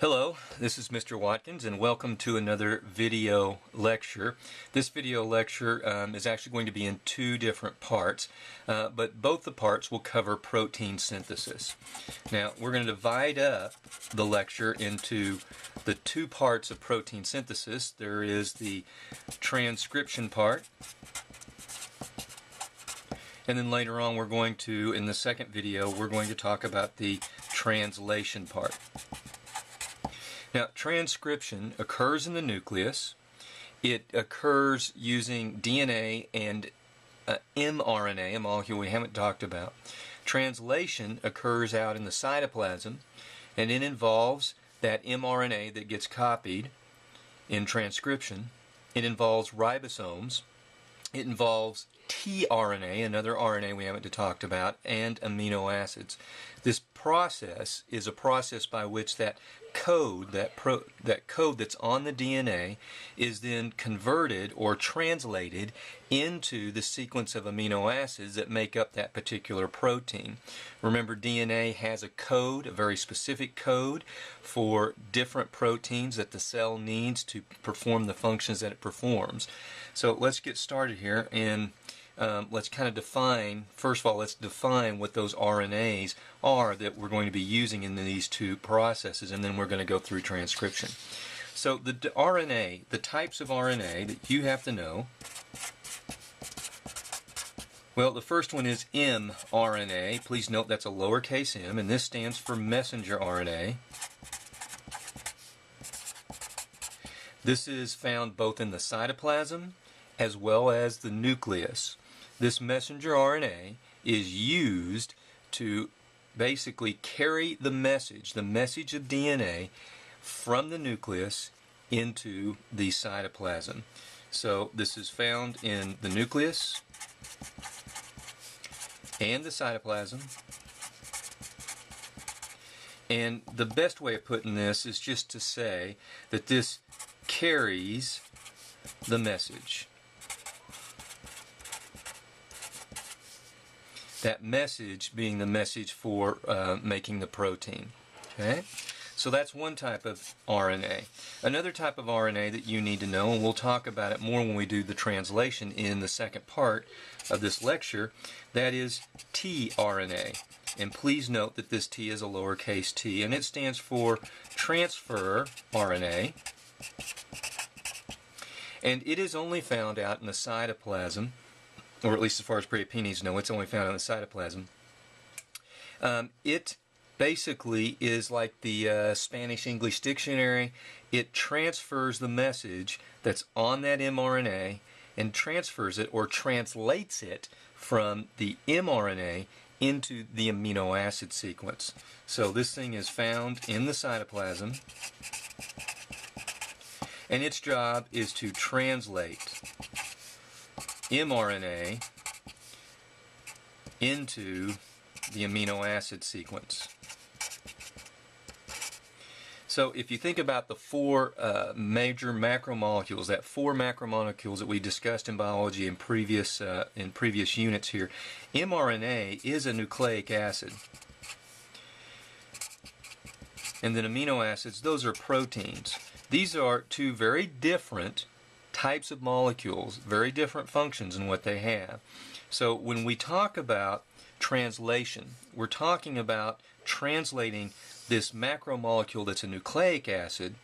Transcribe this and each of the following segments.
Hello, this is Mr. Watkins and welcome to another video lecture. This video lecture is actually going to be in two different parts, but both the parts will cover protein synthesis. Now we're going to divide up the lecture into the two parts of protein synthesis. There is the transcription part, and then later on we're going to, in the second video, we're going to talk about the translation part. Now, transcription occurs in the nucleus. It occurs using DNA and mRNA, a molecule we haven't talked about. Translation occurs out in the cytoplasm, and it involves that mRNA that gets copied in transcription. It involves ribosomes. It involves tRNA, another RNA we haven't talked about, and amino acids. This process is a process by which that code, that code that's on the DNA, is then converted or translated into the sequence of amino acids that make up that particular protein. Remember, DNA has a code, a very specific code for different proteins that the cell needs to perform the functions that it performs. So let's get started here and let's kind of define, first of all, let's define what those RNAs are that we're going to be using in these two processes, and then we're going to go through transcription. So the RNA, the types of RNA that you have to know, well, the first one is mRNA. Please note that's a lowercase m, and this stands for messenger RNA. This is found both in the cytoplasm as well as the nucleus. This messenger RNA is used to basically carry the message of DNA from the nucleus into the cytoplasm. So this is found in the nucleus and the cytoplasm. And the best way of putting this is just to say that this carries the message. That message being the message for making the protein. Okay? So that's one type of RNA. Another type of RNA that you need to know, and we'll talk about it more when we do the translation in the second part of this lecture, that is tRNA. And please note that this T is a lowercase t, and it stands for transfer RNA. And it is only found out in the cytoplasm, or at least as far as PreAP needs to know, it's only found in the cytoplasm. It basically is like the Spanish-English dictionary. It transfers the message that's on that mRNA and transfers it or translates it from the mRNA into the amino acid sequence. So this thing is found in the cytoplasm, and its job is to translate mRNA into the amino acid sequence. So if you think about the four major macromolecules, that four macromolecules that we discussed in biology in previous units here, mRNA is a nucleic acid. And then amino acids, those are proteins. These are two very different types of molecules, very different functions in what they have. So when we talk about translation, we're talking about translating this macromolecule that's a nucleic acid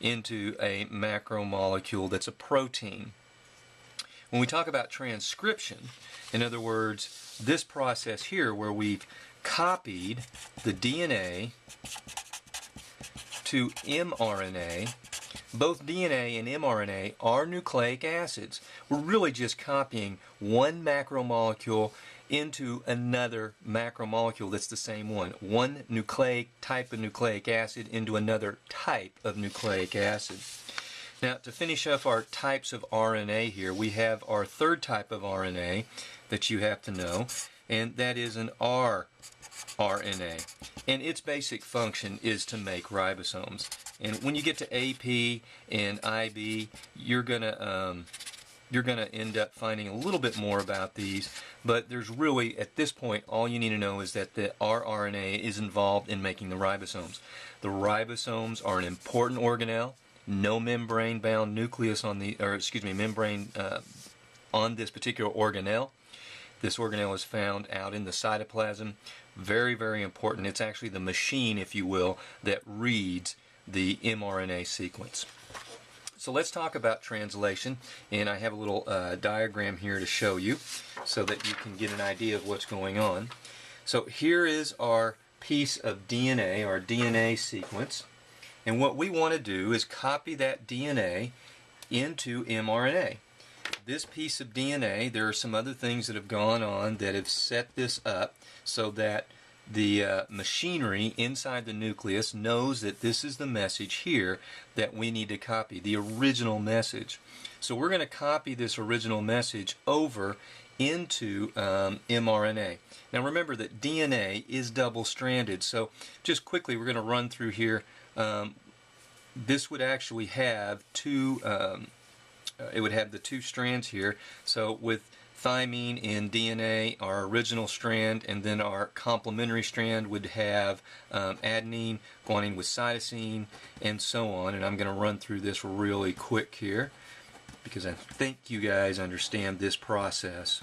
into a macromolecule that's a protein. When we talk about transcription, in other words, this process here where we've copied the DNA to mRNA, both DNA and mRNA are nucleic acids. We're really just copying one macromolecule into another macromolecule that's the same one. One type of nucleic acid into another type of nucleic acid. Now, to finish up our types of RNA here, we have our third type of RNA that you have to know, and that is an rRNA. And its basic function is to make ribosomes. And when you get to AP and IB, you're gonna you're going to end up finding a little bit more about these, but there's really, at this point, all you need to know is that the rRNA is involved in making the ribosomes. The ribosomes are an important organelle. No membrane-bound nucleus on the, membrane on this particular organelle. This organelle is found out in the cytoplasm. Very, very important. It's actually the machine, if you will, that reads the mRNA sequence. So let's talk about translation, and I have a little diagram here to show you so that you can get an idea of what's going on. So here is our piece of DNA, our DNA sequence, and what we want to do is copy that DNA into mRNA. This piece of DNA, there are some other things that have gone on that have set this up so that the machinery inside the nucleus knows that this is the message here that we need to copy, the original message. So we're going to copy this original message over into mRNA. Now remember that DNA is double-stranded, so just quickly we're going to run through here. This would actually have two, it would have the two strands here. So with thymine in DNA, our original strand, and then our complementary strand would have adenine, guanine with cytosine, and so on. And I'm going to run through this really quick here because I think you guys understand this process.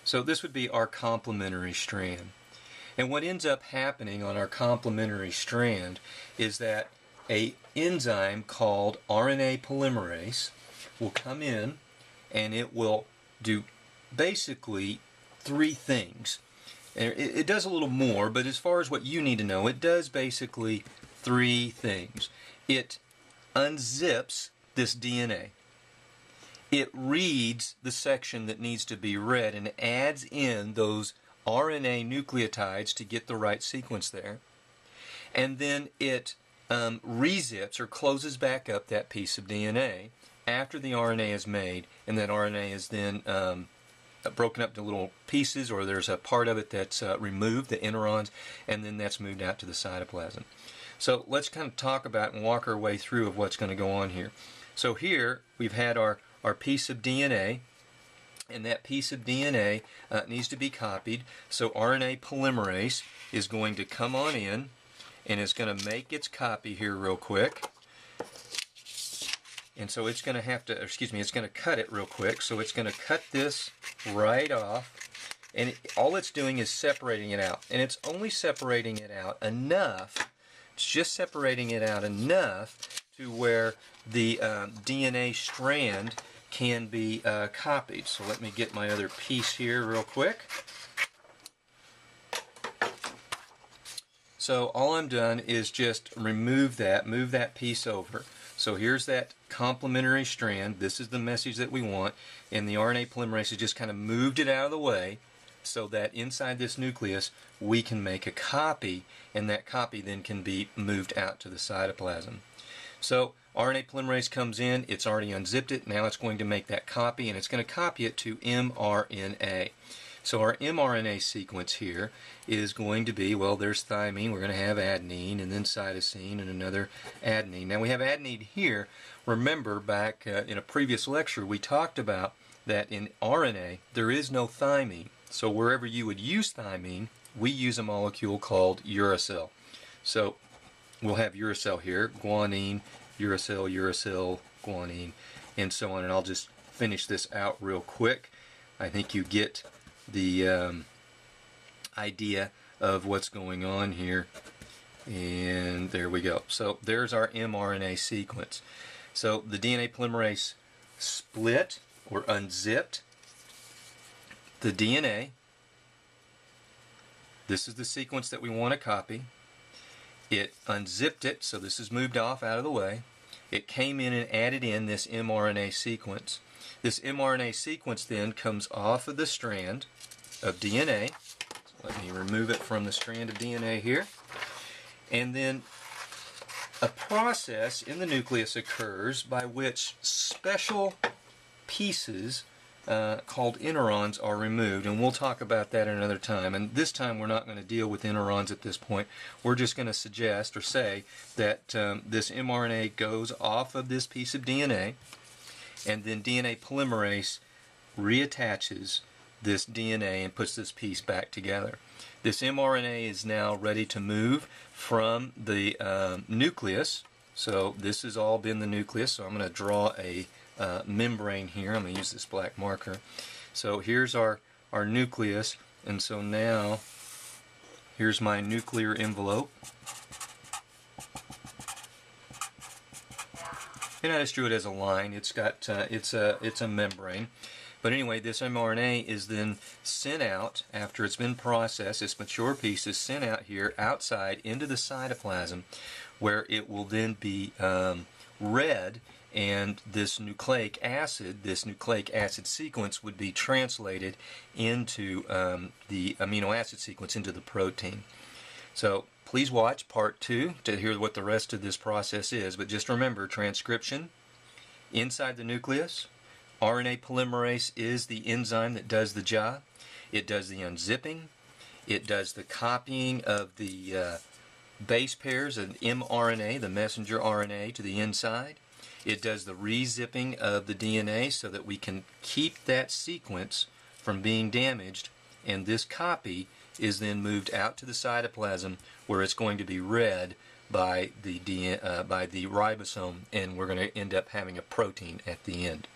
So this would be our complementary strand. And what ends up happening on our complementary strand is that an enzyme called RNA polymerase will come in and it will do basically three things. It does a little more, but as far as what you need to know, it does basically three things. It unzips this DNA. It reads the section that needs to be read and adds in those RNA nucleotides to get the right sequence there. And then it rezips or closes back up that piece of DNA after the RNA is made, and that RNA is then broken up into little pieces, or there's a part of it that's removed, the interons, and then that's moved out to the cytoplasm. So let's kind of talk about and walk our way through of what's going to go on here. So here we've had our piece of DNA, and that piece of DNA needs to be copied. So RNA polymerase is going to come on in and it's going to make its copy here real quick. And so it's going to have to, it's going to cut it real quick. So it's going to cut this right off. And all it's doing is separating it out. And it's only separating it out enough, it's just separating it out enough to where the DNA strand can be copied. So let me get my other piece here real quick. So all I'm done is just move that piece over. So here's that complementary strand. This is the message that we want, and the RNA polymerase has just kind of moved it out of the way so that inside this nucleus we can make a copy, and that copy then can be moved out to the cytoplasm. So RNA polymerase comes in, it's already unzipped it, now it's going to make that copy, and it's going to copy it to mRNA. So our mRNA sequence here is going to be, well, there's thymine, we're going to have adenine, and then cytosine, and another adenine. Now we have adenine here. Remember back in a previous lecture we talked about that in RNA there is no thymine. So wherever you would use thymine, we use a molecule called uracil. So we'll have uracil here, guanine, uracil, uracil, guanine, and so on. And I'll just finish this out real quick. I think you get the idea of what's going on here, and there we go. So there's our mRNA sequence. So the DNA polymerase split or unzipped the DNA. This is the sequence that we want to copy. It unzipped it, so this is moved off out of the way. It came in and added in this mRNA sequence. This mRNA sequence then comes off of the strand of DNA. So let me remove it from the strand of DNA here. And then a process in the nucleus occurs by which special pieces called interons are removed, and we'll talk about that another time. And this time we're not going to deal with interons at this point. We're just going to suggest or say that this mRNA goes off of this piece of DNA, and then DNA polymerase reattaches this DNA and puts this piece back together. This mRNA is now ready to move from the nucleus. So this has all been the nucleus, so I'm going to draw a membrane here. I'm going to use this black marker. So here's our nucleus, and so now here's my nuclear envelope. And I just drew it as a line. It's got it's a membrane. But anyway, this mRNA is then sent out after it's been processed. This mature piece is sent out here outside into the cytoplasm, where it will then be read, and this nucleic acid sequence would be translated into the amino acid sequence into the protein. So please watch part 2 to hear what the rest of this process is. But just remember, transcription inside the nucleus. RNA polymerase is the enzyme that does the job. It does the unzipping. It does the copying of the base pairs of mRNA, the messenger RNA, to the inside. It does the re-zipping of the DNA so that we can keep that sequence from being damaged, and this copy is then moved out to the cytoplasm where it's going to be read by the ribosome, and we're going to end up having a protein at the end.